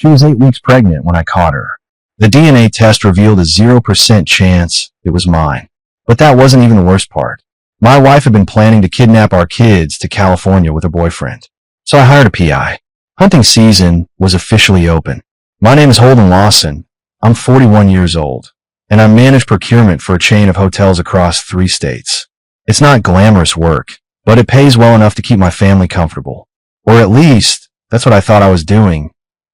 She was 8 weeks pregnant when I caught her. The DNA test revealed a 0% chance it was mine. But that wasn't even the worst part. My wife had been planning to kidnap our kids to California with her boyfriend. So I hired a PI. Hunting season was officially open. My name is Holden Lawson. I'm 41 years old, and I manage procurement for a chain of hotels across 3 states. It's not glamorous work, but it pays well enough to keep my family comfortable. Or at least, that's what I thought I was doing,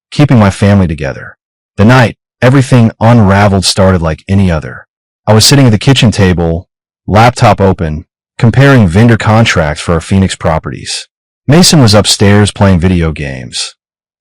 keeping my family together. The night everything unraveled started like any other. I was sitting at the kitchen table, laptop open, comparing vendor contracts for our Phoenix properties. Mason was upstairs playing video games.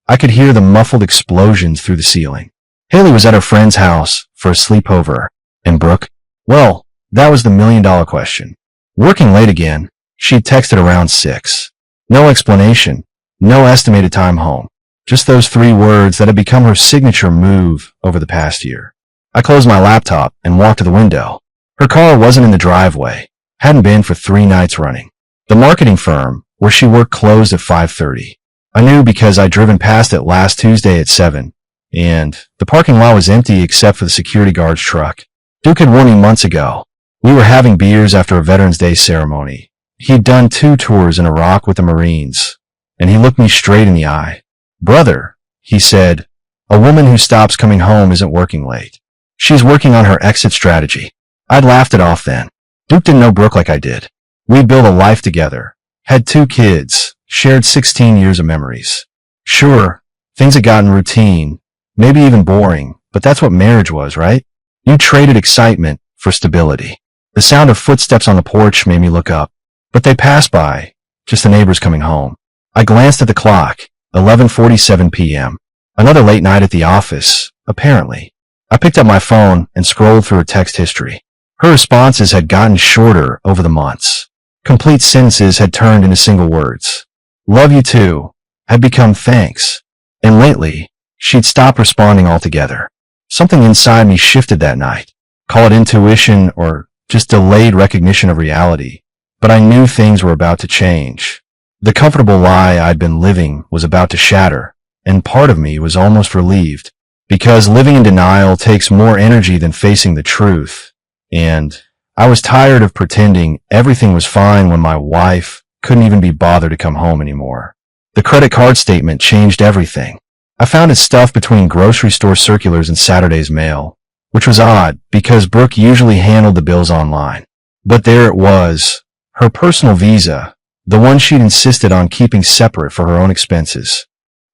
I could hear the muffled explosions through the ceiling. Haley was at her friend's house for a sleepover. And Brooke? Well, that was the million-dollar question. Working late again, she'd texted around 6. No explanation, no estimated time home. Just those 3 words that had become her signature move over the past year. I closed my laptop and walked to the window. Her car wasn't in the driveway. Hadn't been for 3 nights running. The marketing firm where she worked closed at 5:30. I knew because I'd driven past it last Tuesday at 7, and the parking lot was empty except for the security guard's truck. Duke had warned me months ago. We were having beers after a Veterans Day ceremony. He'd done 2 tours in Iraq with the Marines, and he looked me straight in the eye. "Brother," he said, "a woman who stops coming home isn't working late. She's working on her exit strategy." I'd laughed it off then. Duke didn't know Brooke like I did. We'd built a life together, had 2 kids, shared 16 years of memories. Sure, things had gotten routine, maybe even boring, but that's what marriage was, right? You traded excitement for stability. The sound of footsteps on the porch made me look up, but they passed by, just the neighbors coming home. I glanced at the clock, 11:47 p.m. Another late night at the office, apparently. I picked up my phone and scrolled through her text history. Her responses had gotten shorter over the months. Complete sentences had turned into single words. "Love you too" had become "thanks." And lately, she'd stopped responding altogether. Something inside me shifted that night. Call it intuition or just delayed recognition of reality. But I knew things were about to change. The comfortable lie I'd been living was about to shatter, and part of me was almost relieved. Because living in denial takes more energy than facing the truth. And I was tired of pretending everything was fine when my wife couldn't even be bothered to come home anymore. The credit card statement changed everything. I found it stuffed between grocery store circulars and Saturday's mail, which was odd because Brooke usually handled the bills online. But there it was, her personal Visa, the one she'd insisted on keeping separate for her own expenses.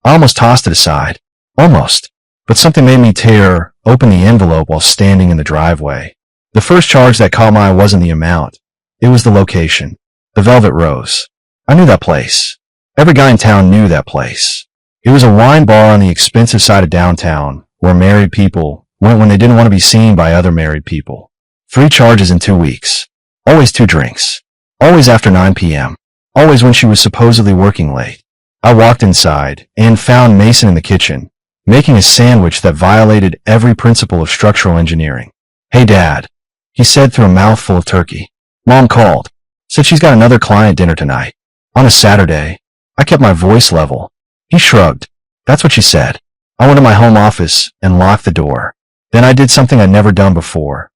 I almost tossed it aside. Almost. But something made me tear open the envelope while standing in the driveway. The first charge that caught my eye wasn't the amount. It was the location. The Velvet Rose. I knew that place. Every guy in town knew that place. It was a wine bar on the expensive side of downtown, where married people went when they didn't want to be seen by other married people. 3 charges in 2 weeks. Always 2 drinks. Always after 9 p.m. Always when she was supposedly working late. I walked inside and found Mason in the kitchen, making a sandwich that violated every principle of structural engineering. "Hey, Dad," he said through a mouthful of turkey. "Mom called. Said she's got another client dinner tonight. On a Saturday." I kept my voice level. He shrugged. "That's what she said." I went to my home office and locked the door. Then I did something I'd never done before.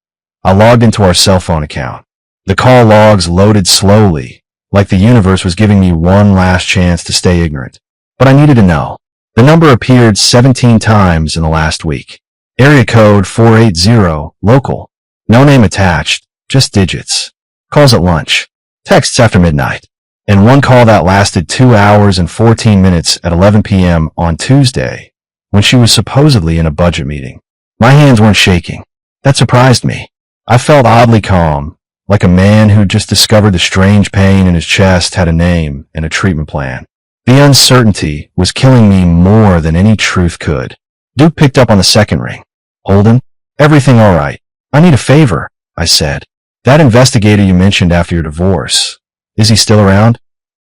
I logged into our cell phone account. The call logs loaded slowly, like the universe was giving me one last chance to stay ignorant. But I needed to know. The number appeared 17 times in the last week. Area code 480, local. No name attached, just digits. Calls at lunch. Texts after midnight. And one call that lasted 2 hours and 14 minutes at 11 p.m. on Tuesday, when she was supposedly in a budget meeting. My hands weren't shaking. That surprised me. I felt oddly calm, like a man who'd just discovered the strange pain in his chest had a name and a treatment plan. The uncertainty was killing me more than any truth could. Duke picked up on the second ring. "Holden, everything all right? I need a favor," I said. "That investigator you mentioned after your divorce, is he still around?"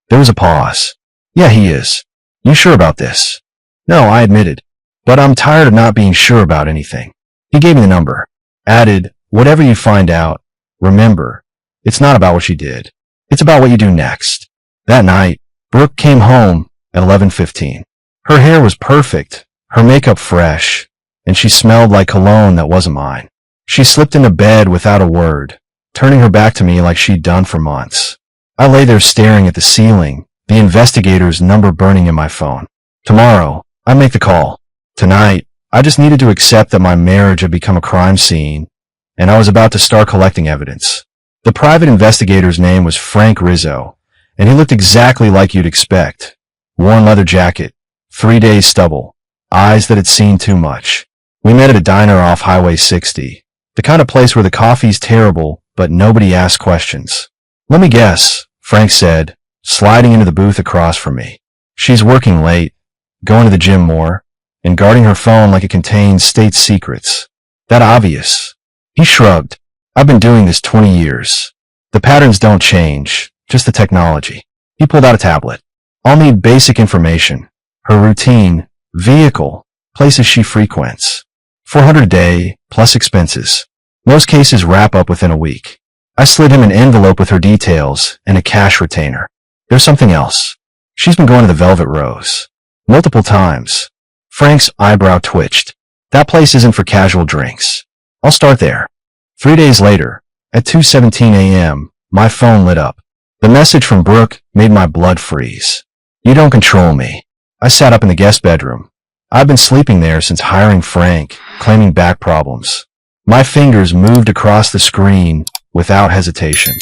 There was a pause. "Yeah, he is. You sure about this?" "No," I admitted, "but I'm tired of not being sure about anything." He gave me the number. Added, "Whatever you find out, remember, it's not about what she did. It's about what you do next." That night, Brooke came home at 11:15. Her hair was perfect, her makeup fresh, and she smelled like cologne that wasn't mine. She slipped into bed without a word, turning her back to me like she'd done for months. I lay there staring at the ceiling, the investigator's number burning in my phone. Tomorrow, I make the call. Tonight, I just needed to accept that my marriage had become a crime scene, and I was about to start collecting evidence. The private investigator's name was Frank Rizzo, and he looked exactly like you'd expect. Worn leather jacket, 3 days stubble, eyes that had seen too much. We met at a diner off Highway 60, the kind of place where the coffee's terrible, but nobody asks questions. Let me guess, Frank said, sliding into the booth across from me. She's working late, going to the gym more, and guarding her phone like it contains state secrets. That obvious. He shrugged. I've been doing this 20 years. The patterns don't change, just the technology. He pulled out a tablet. I'll need basic information. Her routine, vehicle, places she frequents. $400 a day, plus expenses. Most cases wrap up within a week. I slid him an envelope with her details and a cash retainer. There's something else. She's been going to the Velvet Rose. Multiple times. Frank's eyebrow twitched. That place isn't for casual drinks. I'll start there. 3 days later, at 2:17 a.m., my phone lit up. The message from Brooke made my blood freeze. You don't control me. I sat up in the guest bedroom. I've been sleeping there since hiring Frank, claiming back problems. My fingers moved across the screen without hesitation.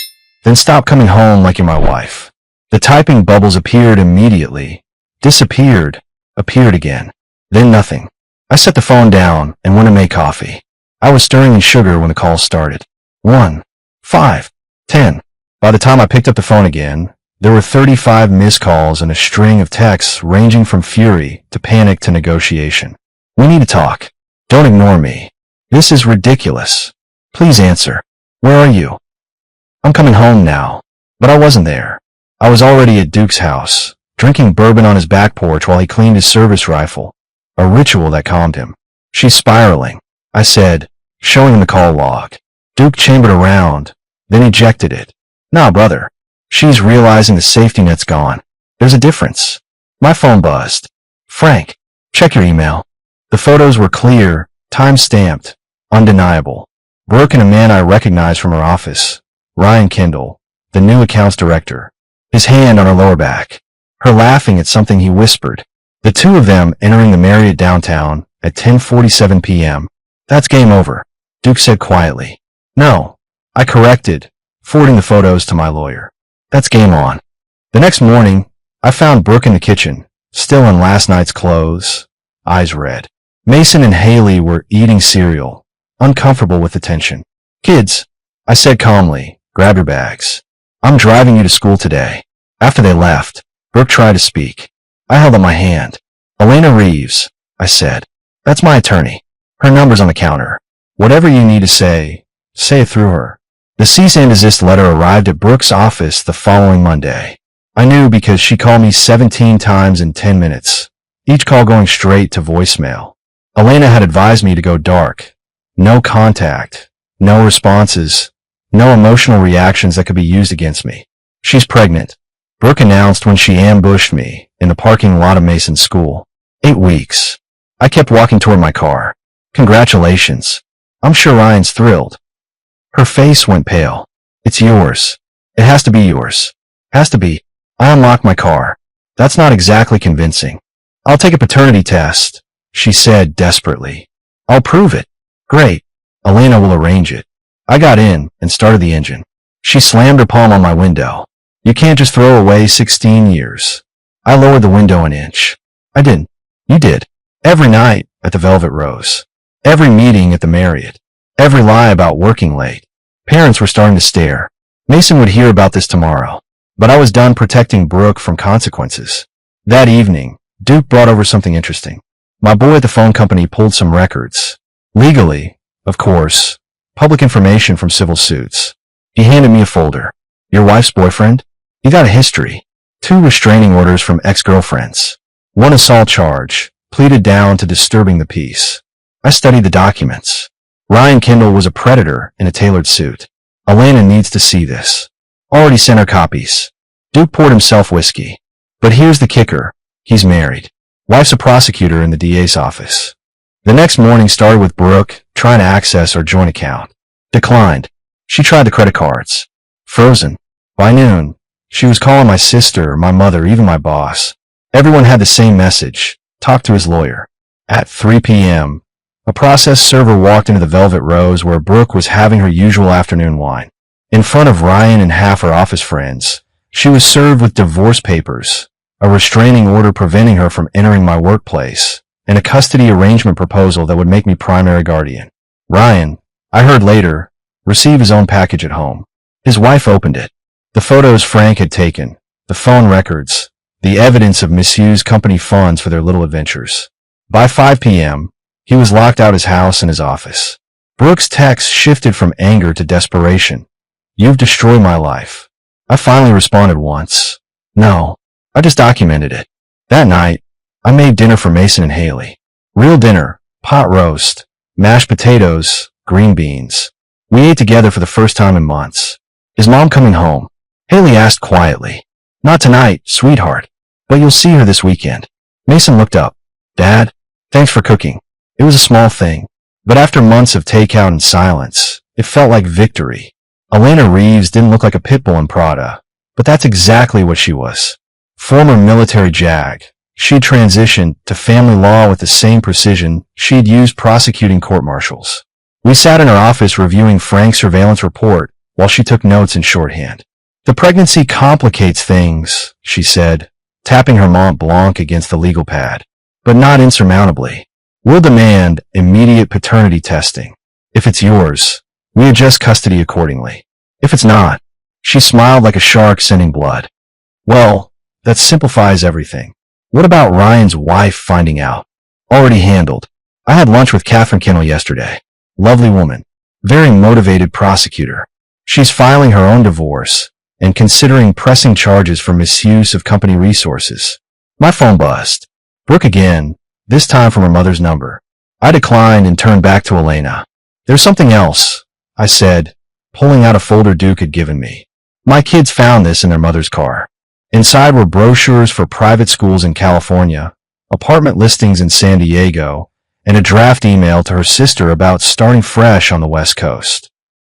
Then stop coming home like you're my wife. The typing bubbles appeared immediately, disappeared, appeared again. Then nothing. I set the phone down and went to make coffee. I was stirring in sugar when the call started. 1, 5, 10. By the time I picked up the phone again, there were 35 missed calls and a string of texts ranging from fury to panic to negotiation. We need to talk. Don't ignore me. This is ridiculous. Please answer. Where are you? I'm coming home now. But I wasn't there. I was already at Duke's house, drinking bourbon on his back porch while he cleaned his service rifle, a ritual that calmed him. She's spiraling, I said, showing him the call log. Duke chambered around, then ejected it. Nah, brother. She's realizing the safety net's gone. There's a difference. My phone buzzed. Frank, check your email. The photos were clear, time-stamped, undeniable. Brooke and a man I recognized from her office, Ryan Kendall, the new accounts director, his hand on her lower back, her laughing at something he whispered. The two of them entering the Marriott downtown at 10:47 p.m. That's game over, Duke said quietly. No, I corrected, forwarding the photos to my lawyer. That's game on. The next morning, I found Brooke in the kitchen, still in last night's clothes, eyes red. Mason and Haley were eating cereal, uncomfortable with the tension. Kids, I said calmly, grab your bags. I'm driving you to school today. After they left, Brooke tried to speak. I held up my hand. Elena Reeves, I said. That's my attorney. Her number's on the counter. Whatever you need to say it through her. The cease and desist letter arrived at Brooke's office the following Monday. I knew because she called me 17 times in 10 minutes, each call going straight to voicemail. Elena had advised me to go dark. No contact, no responses, no emotional reactions that could be used against me. She's pregnant, Brooke announced when she ambushed me in the parking lot of Mason's school. 8 weeks. I kept walking toward my car. Congratulations. I'm sure Ryan's thrilled. Her face went pale. It's yours. It has to be yours. Has to be. I unlocked my car. That's not exactly convincing. I'll take a paternity test, she said desperately. I'll prove it. Great. Elena will arrange it. I got in and started the engine. She slammed her palm on my window. You can't just throw away 16 years. I lowered the window an inch. I didn't. You did. Every night at the Velvet Rose. Every meeting at the Marriott. Every lie about working late. Parents were starting to stare. Mason would hear about this tomorrow. But I was done protecting Brooke from consequences. That evening, Duke brought over something interesting. My boy at the phone company pulled some records. Legally, of course. Public information from civil suits. He handed me a folder. Your wife's boyfriend? You got a history. 2 restraining orders from ex-girlfriends. 1 assault charge, pleaded down to disturbing the peace. I studied the documents. Ryan Kendall was a predator in a tailored suit. Elena needs to see this. Already sent her copies. Duke poured himself whiskey. But here's the kicker. He's married. Wife's a prosecutor in the DA's office. The next morning started with Brooke trying to access our joint account. Declined. She tried the credit cards. Frozen. By noon, she was calling my sister, my mother, even my boss. Everyone had the same message. Talk to his lawyer. At 3 p.m., a process server walked into the Velvet Rose where Brooke was having her usual afternoon wine. In front of Ryan and half her office friends, she was served with divorce papers, a restraining order preventing her from entering my workplace, and a custody arrangement proposal that would make me primary guardian. Ryan, I heard later, received his own package at home. His wife opened it. The photos Frank had taken, the phone records, the evidence of misused company funds for their little adventures. By 5 p.m., he was locked out his house and his office. Brooke's text shifted from anger to desperation. You've destroyed my life. I finally responded once. No, I just documented it. That night, I made dinner for Mason and Haley. Real dinner, pot roast, mashed potatoes, green beans. We ate together for the first time in months. Is Mom coming home? Haley asked quietly. Not tonight, sweetheart, but you'll see her this weekend. Mason looked up. Dad, thanks for cooking. It was a small thing, but after months of takeout and silence, it felt like victory. Elena Reeves didn't look like a pit bull in Prada, but that's exactly what she was. Former military JAG, she'd transitioned to family law with the same precision she'd used prosecuting court-martials. We sat in her office reviewing Frank's surveillance report while she took notes in shorthand. The pregnancy complicates things, she said, tapping her Mont Blanc against the legal pad, but not insurmountably. We'll demand immediate paternity testing. If it's yours, we adjust custody accordingly. If it's not, she smiled like a shark sending blood. Well, that simplifies everything. What about Ryan's wife finding out? Already handled. I had lunch with Catherine Kennel yesterday. Lovely woman. Very motivated prosecutor. She's filing her own divorce and considering pressing charges for misuse of company resources. My phone buzzed. Brooke again, this time from her mother's number. I declined and turned back to Elena. There's something else, I said, pulling out a folder Duke had given me. My kids found this in their mother's car. Inside were brochures for private schools in California, apartment listings in San Diego, and a draft email to her sister about starting fresh on the West Coast.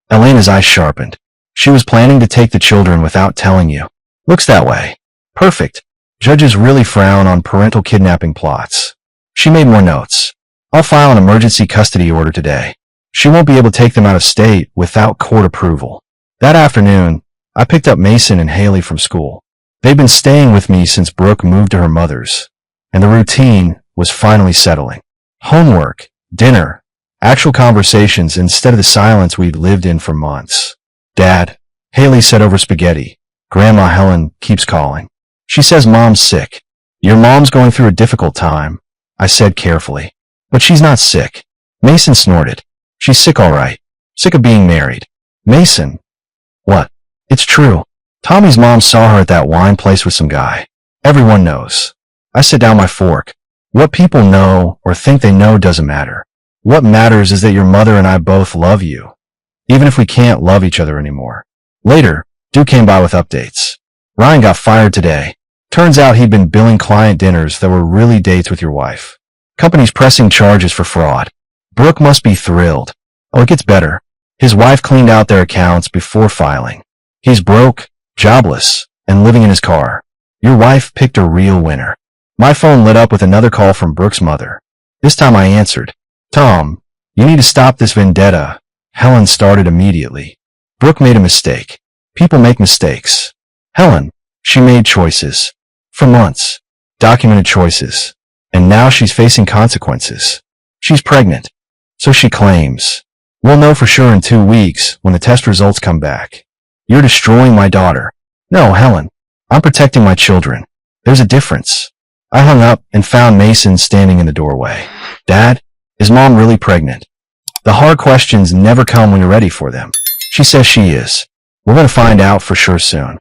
Elena's eyes sharpened. She was planning to take the children without telling you. Looks that way. Perfect. Judges really frown on parental kidnapping plots. She made more notes. I'll file an emergency custody order today. She won't be able to take them out of state without court approval. That afternoon, I picked up Mason and Haley from school. They'd been staying with me since Brooke moved to her mother's, and the routine was finally settling. Homework, dinner, actual conversations instead of the silence we'd lived in for months. Dad, Haley said over spaghetti, Grandma Helen keeps calling. She says Mom's sick. Your mom's going through a difficult time, I said carefully. But she's not sick. Mason snorted. She's sick all right. Sick of being married. Mason. What? It's true. Tommy's mom saw her at that wine place with some guy. Everyone knows. I set down my fork. What people know or think they know doesn't matter. What matters is that your mother and I both love you, even if we can't love each other anymore. Later, Duke came by with updates. Ryan got fired today. Turns out he'd been billing client dinners that were really dates with your wife. Company's pressing charges for fraud. Brooke must be thrilled. Oh, it gets better. His wife cleaned out their accounts before filing. He's broke, jobless, and living in his car. Your wife picked a real winner. My phone lit up with another call from Brooke's mother. This time I answered. Tom, you need to stop this vendetta. Helen started immediately. Brooke made a mistake. People make mistakes. Helen, she made choices. For months. Documented choices. And now she's facing consequences. She's pregnant. So she claims. We'll know for sure in 2 weeks when the test results come back. You're destroying my daughter. No, Helen. I'm protecting my children. There's a difference. I hung up and found Mason standing in the doorway. Dad, is Mom really pregnant? The hard questions never come when you're ready for them. She says she is. We're going to find out for sure soon.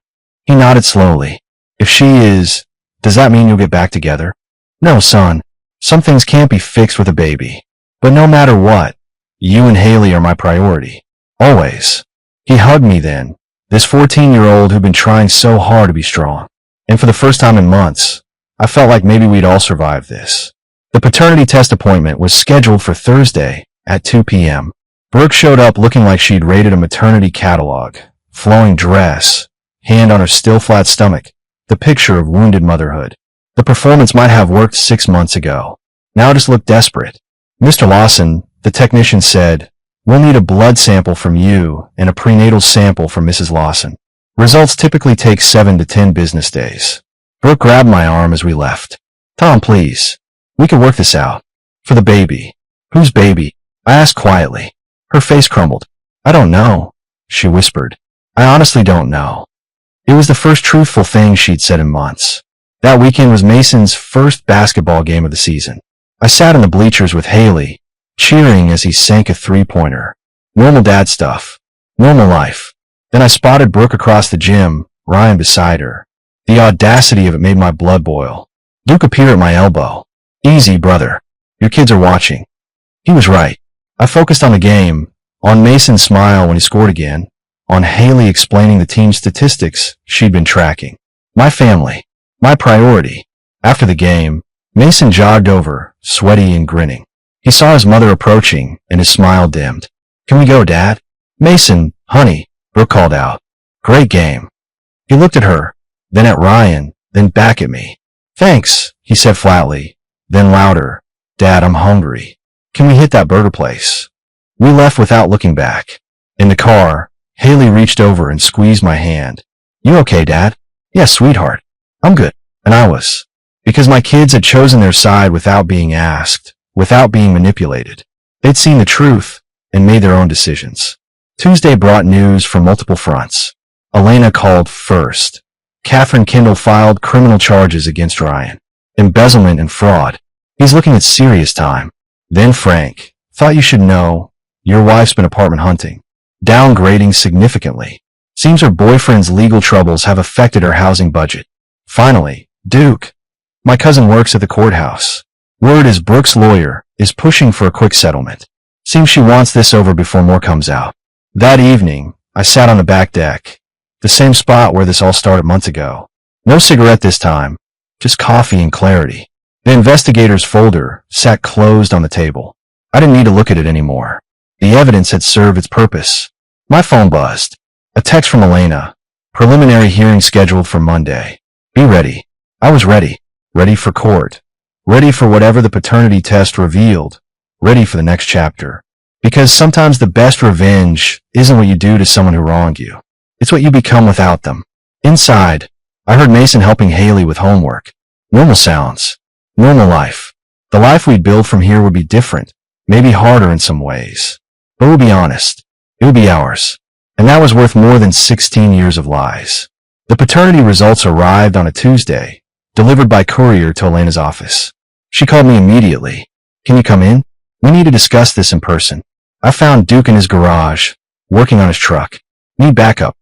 He nodded slowly. If she is, does that mean you'll get back together? No, son. Some things can't be fixed with a baby. But no matter what, you and Haley are my priority. Always. He hugged me then, this 14-year-old who'd been trying so hard to be strong. And for the first time in months, I felt like maybe we'd all survive this. The paternity test appointment was scheduled for Thursday at 2 p.m. Brooke showed up looking like she'd raided a maternity catalog. Flowing dress, hand on her still flat stomach, the picture of wounded motherhood. The performance might have worked 6 months ago. Now it just looked desperate. Mr. Lawson, the technician said, "We'll need a blood sample from you and a prenatal sample from Mrs. Lawson. Results typically take 7 to 10 business days." Brooke grabbed my arm as we left. "Tom, please. We can work this out. For the baby." "Whose baby?" I asked quietly. Her face crumbled. "I don't know," she whispered. "I honestly don't know." It was the first truthful thing she'd said in months. That weekend was Mason's first basketball game of the season. I sat in the bleachers with Haley, cheering as he sank a three-pointer. Normal dad stuff. Normal life. Then I spotted Brooke across the gym, Ryan beside her. The audacity of it made my blood boil. Duke appeared at my elbow. "Easy, brother. Your kids are watching." He was right. I focused on the game, on Mason's smile when he scored again, on Haley explaining the team statistics she'd been tracking. My family. My priority. After the game, Mason jogged over, sweaty and grinning. He saw his mother approaching, and his smile dimmed. "Can we go, Dad?" "Mason, honey," Brooke called out. "Great game." He looked at her, then at Ryan, then back at me. "Thanks," he said flatly, then louder. "Dad, I'm hungry. Can we hit that burger place?" We left without looking back. In the car, Haley reached over and squeezed my hand. "You okay, Dad?" "Yes, sweetheart. I'm good." And I was. Because my kids had chosen their side without being asked, without being manipulated. They'd seen the truth and made their own decisions. Tuesday brought news from multiple fronts. Elena called first. Catherine Kendall filed criminal charges against Ryan. Embezzlement and fraud. He's looking at serious time. Then Frank. "Thought you should know. Your wife's been apartment hunting. Downgrading significantly. Seems her boyfriend's legal troubles have affected her housing budget." Finally, Duke. "My cousin works at the courthouse. Word is Brooke's lawyer is pushing for a quick settlement. Seems she wants this over before more comes out." That evening, I sat on the back deck. The same spot where this all started months ago. No cigarette this time, just coffee and clarity. The investigator's folder sat closed on the table. I didn't need to look at it anymore. The evidence had served its purpose. My phone buzzed. A text from Elena. "Preliminary hearing scheduled for Monday. Be ready." I was ready. Ready for court. Ready for whatever the paternity test revealed. Ready for the next chapter. Because sometimes the best revenge isn't what you do to someone who wronged you. It's what you become without them. Inside, I heard Mason helping Haley with homework. Normal sounds. Normal life. The life we'd build from here would be different, maybe harder in some ways. But we'll be honest. It would be ours. And that was worth more than 16 years of lies. The paternity results arrived on a Tuesday, delivered by courier to Elena's office. She called me immediately. "Can you come in? We need to discuss this in person." I found Duke in his garage, working on his truck. "Need backup."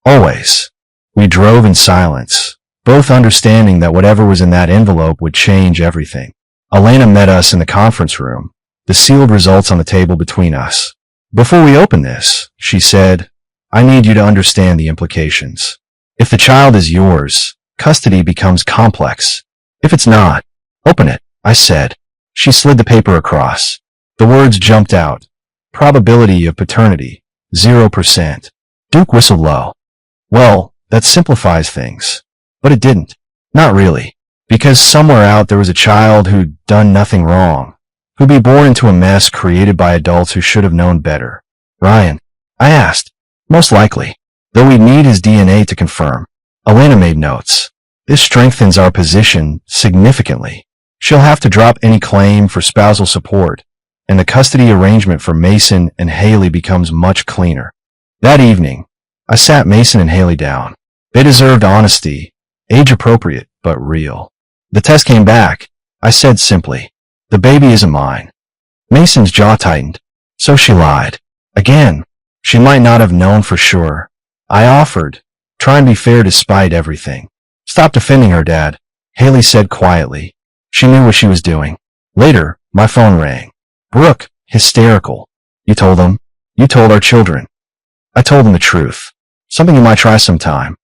"Always." We drove in silence, both understanding that whatever was in that envelope would change everything. Elena met us in the conference room, the sealed results on the table between us. "Before we open this," she said, "I need you to understand the implications. If the child is yours, custody becomes complex. If it's not, open it," I said. She slid the paper across. The words jumped out. "Probability of paternity, 0%. Duke whistled low. "Well, that simplifies things." But it didn't. Not really. Because somewhere out there was a child who'd done nothing wrong, who'd be born into a mess created by adults who should have known better. "Ryan?" I asked. "Most likely. Though we'd need his DNA to confirm." Elena made notes. "This strengthens our position significantly. She'll have to drop any claim for spousal support, and the custody arrangement for Mason and Haley becomes much cleaner." That evening, I sat Mason and Haley down. They deserved honesty, age-appropriate but real. The test came back. I said simply, "The baby isn't mine." Mason's jaw tightened. So she lied. Again. She might not have known for sure. I offered, trying to be fair despite everything. "Stop defending her, Dad," Haley said quietly. She knew what she was doing. Later, my phone rang. "Brooke, hysterical. You told them? You told our children." I told them the truth. "Something you might try sometime."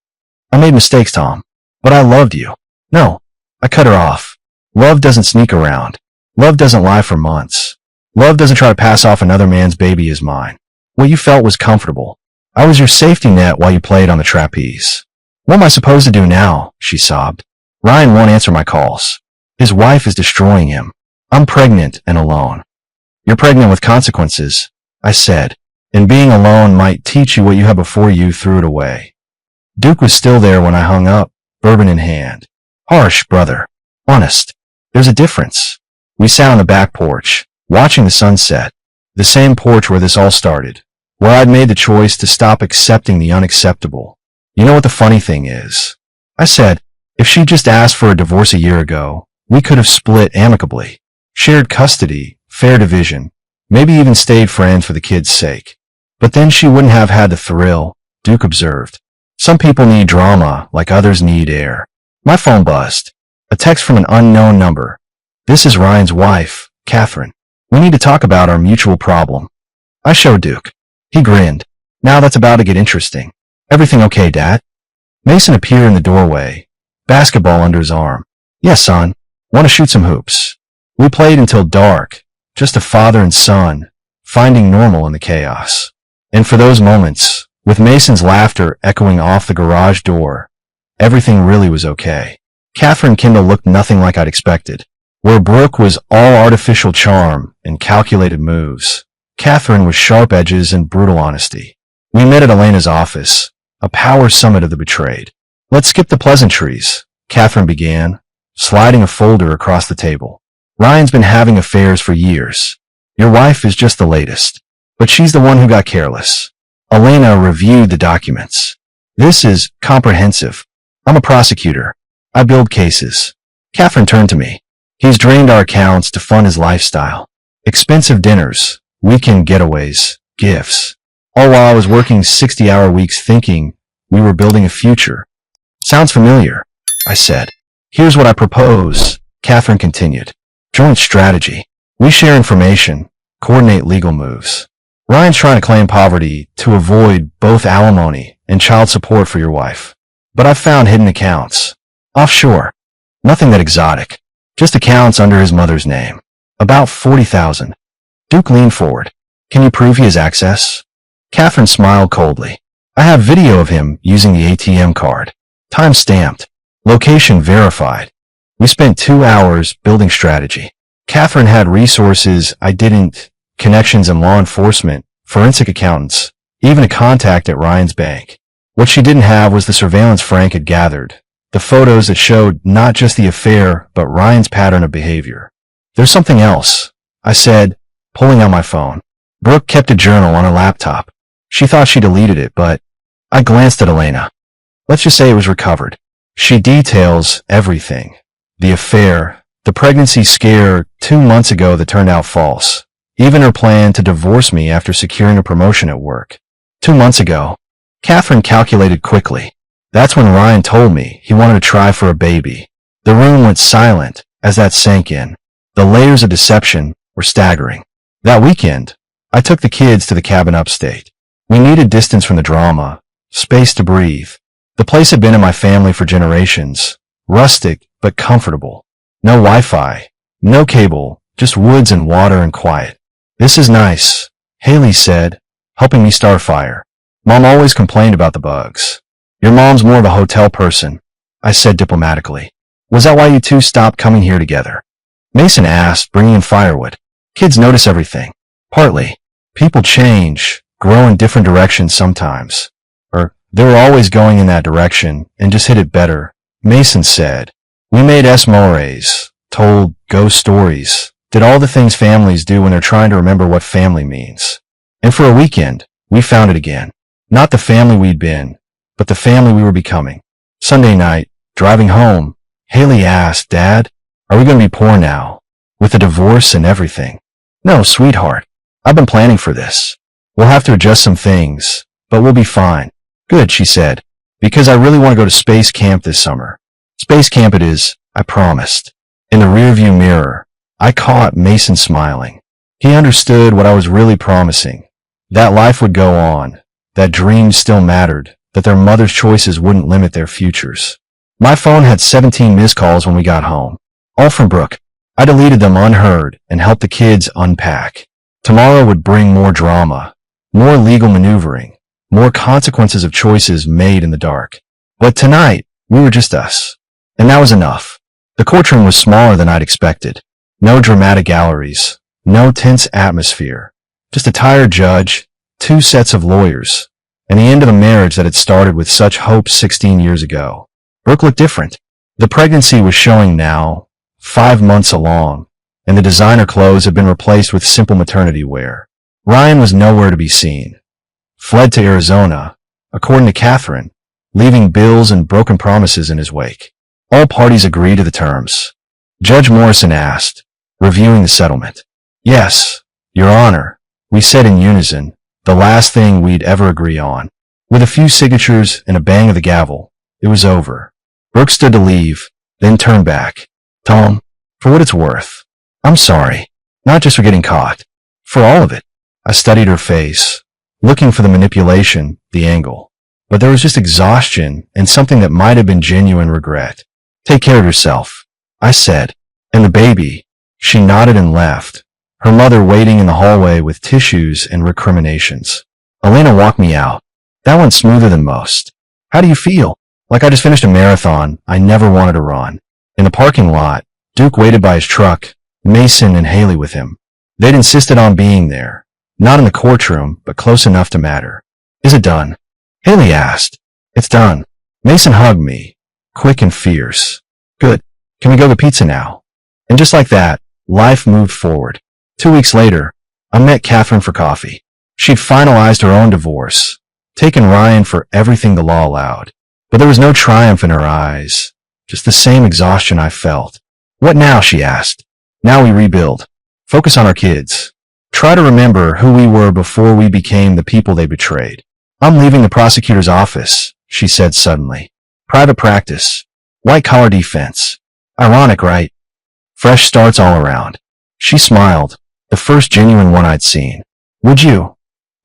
"I made mistakes, Tom. But I loved you." "No, I cut her off. Love doesn't sneak around. Love doesn't lie for months. Love doesn't try to pass off another man's baby as mine. What you felt was comfortable. I was your safety net while you played on the trapeze. What am I supposed to do now? She sobbed. Ryan won't answer my calls. His wife is destroying him. I'm pregnant and alone. You're pregnant with consequences, I said, and being alone might teach you what you had before you threw it away. Duke was still there when I hung up, bourbon in hand. Harsh, brother. Honest. There's a difference. We sat on the back porch, watching the sunset, the same porch where this all started, where I'd made the choice to stop accepting the unacceptable. You know what the funny thing is? I said, if she just asked for a divorce a year ago, we could have split amicably, shared custody, fair division, maybe even stayed friends for the kids' sake. But then she wouldn't have had the thrill, Duke observed. Some people need drama like others need air. My phone buzzed. A text from an unknown number. This is Ryan's wife, Catherine. We need to talk about our mutual problem. I showed Duke. He grinned. Now that's about to get interesting. Everything okay, Dad? Mason appeared in the doorway, basketball under his arm. Yes, son. Want to shoot some hoops. We played until dark, just a father and son, finding normal in the chaos. And for those moments, with Mason's laughter echoing off the garage door, everything really was okay. Catherine Kendall looked nothing like I'd expected. Where Brooke was all artificial charm and calculated moves, Catherine was sharp edges and brutal honesty. We met at Elena's office, a power summit of the betrayed. Let's skip the pleasantries, Catherine began, sliding a folder across the table. Ryan's been having affairs for years. Your wife is just the latest, but she's the one who got careless. Elena reviewed the documents. This is comprehensive. I'm a prosecutor. I build cases. Catherine turned to me. He's drained our accounts to fund his lifestyle. Expensive dinners, weekend getaways, gifts. All while I was working 60-hour weeks thinking we were building a future. Sounds familiar, I said. Here's what I propose, Catherine continued. Joint strategy. We share information, coordinate legal moves. Ryan's trying to claim poverty to avoid both alimony and child support for your wife. But I've found hidden accounts. Offshore. Nothing that exotic. Just accounts under his mother's name. About 40,000. Duke leaned forward. Can you prove he has access? Catherine smiled coldly. I have video of him using the ATM card. Time stamped. Location verified. We spent 2 hours building strategy. Catherine had resources I didn't. Connections in law enforcement, forensic accountants, even a contact at Ryan's bank. What she didn't have was the surveillance Frank had gathered. The photos that showed not just the affair, but Ryan's pattern of behavior. There's something else, I said, pulling out my phone. Brooke kept a journal on her laptop. She thought she deleted it, but I glanced at Elena. Let's just say it was recovered. She details everything. The affair, the pregnancy scare 2 months ago that turned out false. Even her plan to divorce me after securing a promotion at work. 2 months ago. Catherine calculated quickly. That's when Ryan told me he wanted to try for a baby. The room went silent as that sank in. The layers of deception were staggering. That weekend, I took the kids to the cabin upstate. We needed distance from the drama, space to breathe. The place had been in my family for generations, rustic but comfortable. No Wi-Fi, no cable, just woods and water and quiet. This is nice, Haley said, helping me start a fire. Mom always complained about the bugs. Your mom's more of a hotel person, I said diplomatically. Was that why you two stopped coming here together? Mason asked, bringing in firewood. Kids notice everything. Partly. People change, grow in different directions sometimes. Or, they were always going in that direction and just hit it better, Mason said. We made esmores, told ghost stories, did all the things families do when they're trying to remember what family means. And for a weekend, we found it again. Not the family we'd been, but the family we were becoming. Sunday night, driving home, Haley asked, Dad, are we going to be poor now? With a divorce and everything? No, sweetheart. I've been planning for this. We'll have to adjust some things, but we'll be fine. Good, she said, because I really want to go to space camp this summer. Space camp it is, I promised. In the rearview mirror, I caught Mason smiling. He understood what I was really promising. That life would go on, that dreams still mattered, that their mother's choices wouldn't limit their futures. My phone had 17 missed calls when we got home. All from Brooke. I deleted them unheard and helped the kids unpack. Tomorrow would bring more drama, more legal maneuvering, more consequences of choices made in the dark. But tonight, we were just us. And that was enough. The courtroom was smaller than I'd expected. No dramatic galleries, no tense atmosphere. Just a tired judge, 2 sets of lawyers, and the end of a marriage that had started with such hope 16 years ago. Brooke looked different. The pregnancy was showing now, 5 months along, and the designer clothes had been replaced with simple maternity wear. Ryan was nowhere to be seen. Fled to Arizona, according to Catherine, leaving bills and broken promises in his wake. All parties agreed to the terms. Judge Morrison asked, reviewing the settlement. Yes, Your Honor, we said in unison, the last thing we'd ever agree on. With a few signatures and a bang of the gavel, it was over. Brooke stood to leave, then turned back. Tom, for what it's worth, I'm sorry, not just for getting caught. For all of it. I studied her face, looking for the manipulation, the angle. But there was just exhaustion and something that might have been genuine regret. Take care of yourself, I said. And the baby. She nodded and left, her mother waiting in the hallway with tissues and recriminations. Elena walked me out. That went smoother than most. How do you feel? Like I just finished a marathon I never wanted to run. In the parking lot, Duke waited by his truck, Mason and Haley with him. They'd insisted on being there. Not in the courtroom, but close enough to matter. Is it done? Haley asked. It's done. Mason hugged me, quick and fierce. Good. Can we go to pizza now? And just like that, life moved forward. 2 weeks later, I met Catherine for coffee. She'd finalized her own divorce, taken Ryan for everything the law allowed. But there was no triumph in her eyes, just the same exhaustion I felt. What now, she asked. Now we rebuild. Focus on our kids. Try to remember who we were before we became the people they betrayed. I'm leaving the prosecutor's office, she said suddenly. Private practice. White-collar defense. Ironic, right? Fresh starts all around. She smiled, the first genuine one I'd seen. Would you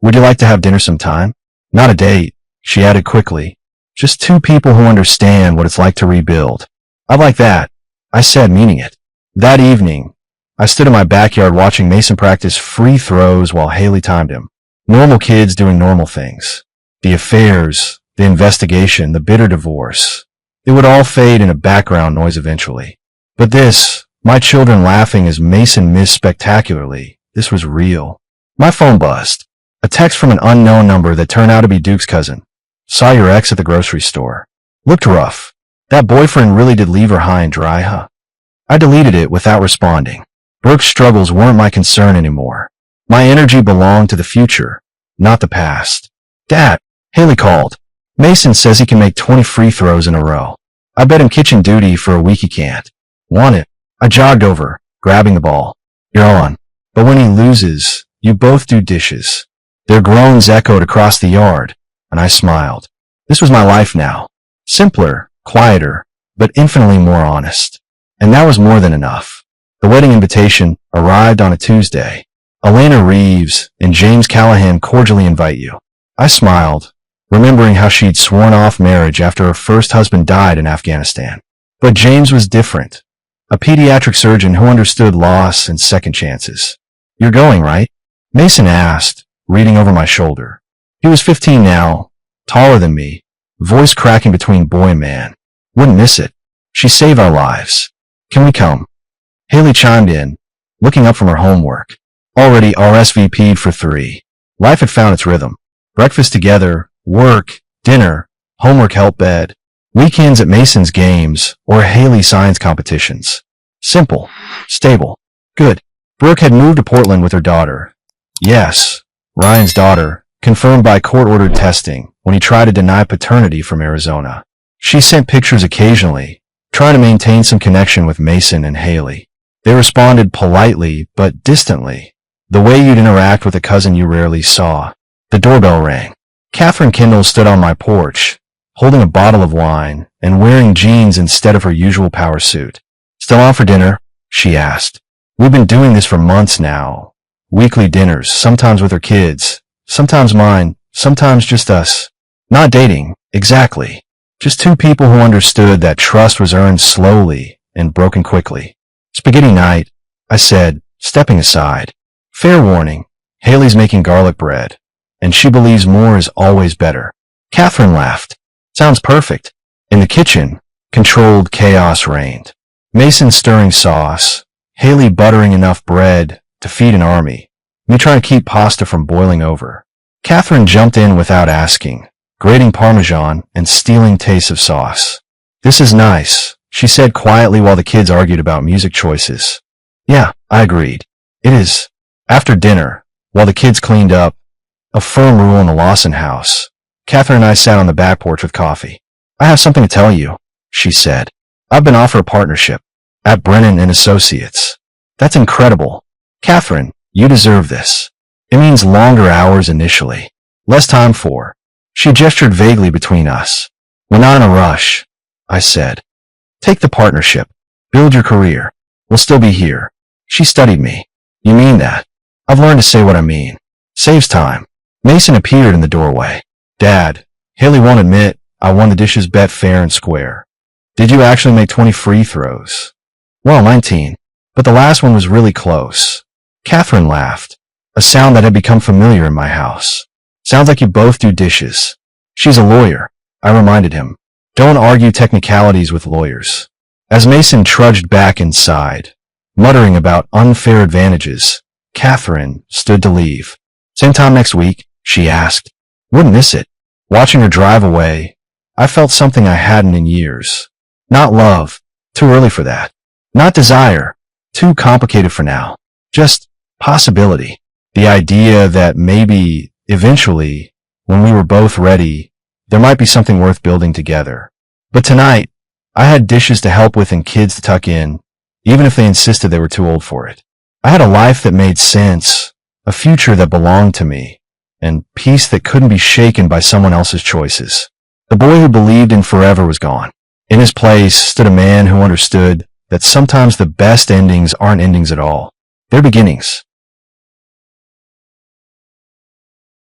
like to have dinner sometime? Not a date, she added quickly. Just 2 people who understand what it's like to rebuild. I'd like that, I said, meaning it. That evening, I stood in my backyard watching Mason practice free throws while Haley timed him. Normal kids doing normal things. The affairs, the investigation, the bitter divorce. It would all fade into background noise eventually. But this, my children laughing as Mason missed spectacularly, this was real. My phone buzzed. A text from an unknown number that turned out to be Duke's cousin. Saw your ex at the grocery store. Looked rough. That boyfriend really did leave her high and dry, huh? I deleted it without responding. Brooke's struggles weren't my concern anymore. My energy belonged to the future, not the past. Dad, Haley called. Mason says he can make 20 free throws in a row. I bet him kitchen duty for a week he can't. Want it? I jogged over, grabbing the ball. You're on. But when he loses, you both do dishes. Their groans echoed across the yard, and I smiled. This was my life now. Simpler, quieter, but infinitely more honest. And that was more than enough. The wedding invitation arrived on a Tuesday. Elena Reeves and James Callahan cordially invite you. I smiled, remembering how she'd sworn off marriage after her first husband died in Afghanistan. But James was different. A pediatric surgeon who understood loss and second chances. You're going, right? Mason asked, reading over my shoulder. He was 15 now, taller than me, voice cracking between boy and man. Wouldn't miss it. She saved our lives. Can we come? Haley chimed in, looking up from her homework. Already RSVP'd for 3. Life had found its rhythm. Breakfast together, work, dinner, homework help bed, weekends at Mason's games or Haley science competitions. Simple. Stable. Good. Brooke had moved to Portland with her daughter. Yes, Ryan's daughter, confirmed by court-ordered testing when he tried to deny paternity from Arizona. She sent pictures occasionally, trying to maintain some connection with Mason and Haley. They responded politely but distantly, the way you'd interact with a cousin you rarely saw. The doorbell rang. Catherine Kendall stood on my porch, holding a bottle of wine and wearing jeans instead of her usual power suit. Still on for dinner? She asked. We've been doing this for months now. Weekly dinners, sometimes with her kids, sometimes mine, sometimes just us. Not dating, exactly. Just two people who understood that trust was earned slowly and broken quickly. Spaghetti night, I said, stepping aside. Fair warning, Haley's making garlic bread, and she believes more is always better. Catherine laughed. Sounds perfect. In the kitchen, controlled chaos reigned. Mason stirring sauce, Haley buttering enough bread to feed an army, me trying to keep pasta from boiling over. Catherine jumped in without asking, grating Parmesan and stealing tastes of sauce. This is nice, she said quietly while the kids argued about music choices. Yeah, I agreed. It is. After dinner, while the kids cleaned up, a firm rule in the Lawson house, Catherine and I sat on the back porch with coffee. I have something to tell you, she said. I've been offered a partnership at Brennan and Associates. That's incredible. Catherine, you deserve this. It means longer hours initially, less time for. She gestured vaguely between us. We're not in a rush, I said. Take the partnership. Build your career. We'll still be here. She studied me. You mean that? I've learned to say what I mean. Saves time. Mason appeared in the doorway. Dad, Haley won't admit I won the dishes bet fair and square. Did you actually make 20 free throws? Well, 19. But the last one was really close. Catherine laughed, a sound that had become familiar in my house. Sounds like you both do dishes. She's a lawyer, I reminded him. Don't argue technicalities with lawyers. As Mason trudged back inside, muttering about unfair advantages, Catherine stood to leave. Same time next week, she asked. Wouldn't miss it. Watching her drive away, I felt something I hadn't in years. Not love, too early for that. Not desire, too complicated for now. Just possibility. The idea that maybe, eventually, when we were both ready, there might be something worth building together. But tonight, I had dishes to help with and kids to tuck in, even if they insisted they were too old for it. I had a life that made sense, a future that belonged to me, and peace that couldn't be shaken by someone else's choices. The boy who believed in forever was gone. In his place stood a man who understood that sometimes the best endings aren't endings at all. They're beginnings.